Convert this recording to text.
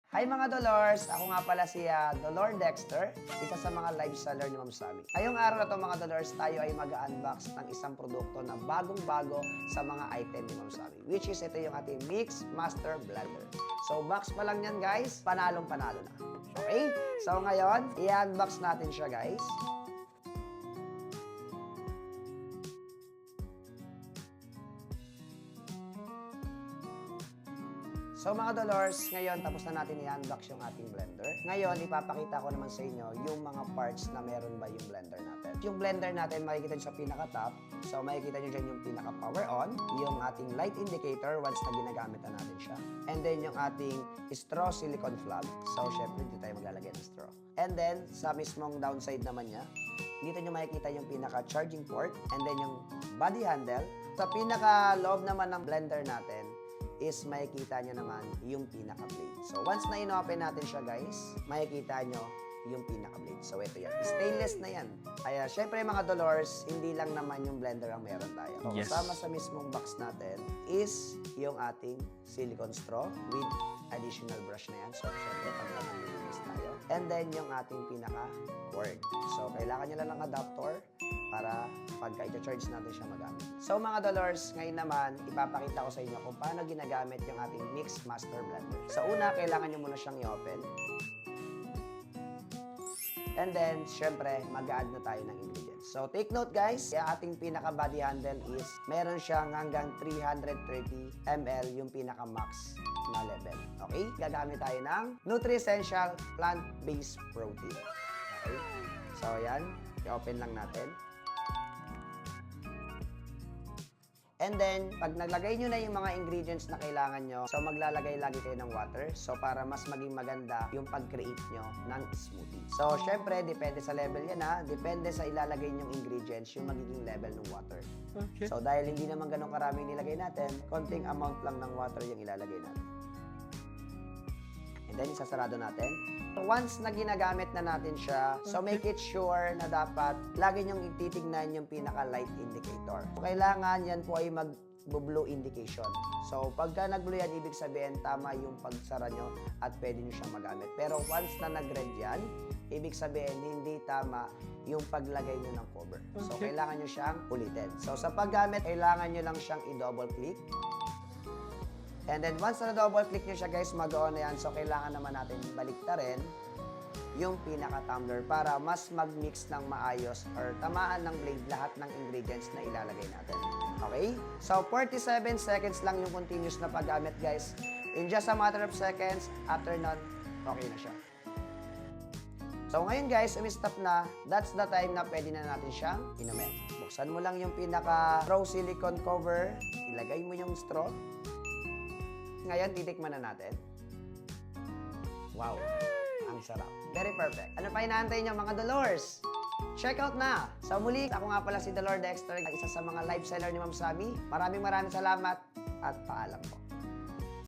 Hi mga Dolors! Ako nga pala si Dolor Dexter, isa sa mga live seller ni Ma'am Sammy. Ngayong araw na to mga Dolors, tayo ay mag-unbox ng isang produkto na bagong-bago sa mga item ni Ma'am Sammy, which is ito yung ating Mix Master Blender. So box pa lang yan guys, panalong-panalo na. Okay? So ngayon, i-unbox natin siya guys. So mga Dolors, ngayon tapos na natin i-unbox yung ating blender. Ngayon, ipapakita ko naman sa inyo yung mga parts na meron ba yung blender natin. Yung blender natin, makikita nyo sa pinaka-top. So makikita nyo dyan yung pinaka-power on, yung ating light indicator once na ginagamit na natin siya. And then yung ating straw silicone flap. So syempre, dito tayo maglalagay ng straw. And then, sa mismong downside naman niya, dito nyo makikita yung pinaka-charging port and then yung body handle. Sa pinaka-loob naman ng blender natin, is makikita nyo naman yung pinaka-blade. So, once na in-open natin siya, guys, makikita nyo yung pinaka-blade. So, ito yan. Stainless na yan. Kaya, syempre mga Dolors, hindi lang naman yung blender ang meron tayo. So, Yes. kasama sa mismong box natin is yung ating silicone straw with additional brush na yan. So, syempre, pagka-nilinis tayo. And then, yung ating pinaka-cord. So, kailangan nyo lang ng adapter para pagka i-charge natin siya magamit. So mga Dolors, ngayon naman, ipapakita ko sa inyo kung paano ginagamit yung ating Mix Master Blender. Sa una, kailangan nyo muna siyang i-open. And then, syempre, mag-add na tayo ng ingredients. So take note guys, yung ating pinaka-body handle is meron siyang hanggang 330 ml yung pinaka-max na level. Okay? Gagamit tayo ng Nutri-Essential Plant-Based Protein. Okay? So yan, i-open lang natin. And then, pag naglagay nyo na yung mga ingredients na kailangan nyo, so maglalagay lagi kayo ng water. So, para mas maging maganda yung pag-create nyo ng smoothie. So, syempre, depende sa level yan ha. Depende sa ilalagay nyong ingredients, yung magiging level ng water. Okay. So, dahil hindi naman ganun karaming nilagay natin, konting amount lang ng water yung ilalagay natin. And then, isasarado natin. Once na ginagamit na natin siya, so make it sure na dapat lagi nyong ititignan yung pinaka-light indicator. So, kailangan yan po ay mag-blue indication. So, pagka nag-blue yan, ibig sabihin tama yung pagsara nyo at pwede nyo siyang magamit. Pero once na nag-red yan, ibig sabihin hindi tama yung paglagay nyo ng cover. So, kailangan nyo siyang ulitin. So, sa paggamit, kailangan nyo lang siyang i-double click. And then, once na double click nyo siya, guys, mag-on na yan. So, kailangan naman natin baliktarin yung pinaka-tumbler para mas mag-mix ng maayos or tamaan ng blade lahat ng ingredients na ilalagay natin. Okay? So, 47 seconds lang yung continuous na paggamit, guys. In just a matter of seconds, after nun, okay na siya. So, ngayon, guys, umi-stop na. That's the time na pwede na natin siyang inumin. Buksan mo lang yung pinaka-straw silicone cover. Ilagay mo yung straw. Ngayon, titikman na natin. Wow! Ang sarap. Very perfect. Ano pa inaantay nyo mga Dolors? Check out na! So muli, ako nga pala si Dolor Dexter, isa sa mga live seller ni Ma'am Sammy. Maraming salamat at paalam po.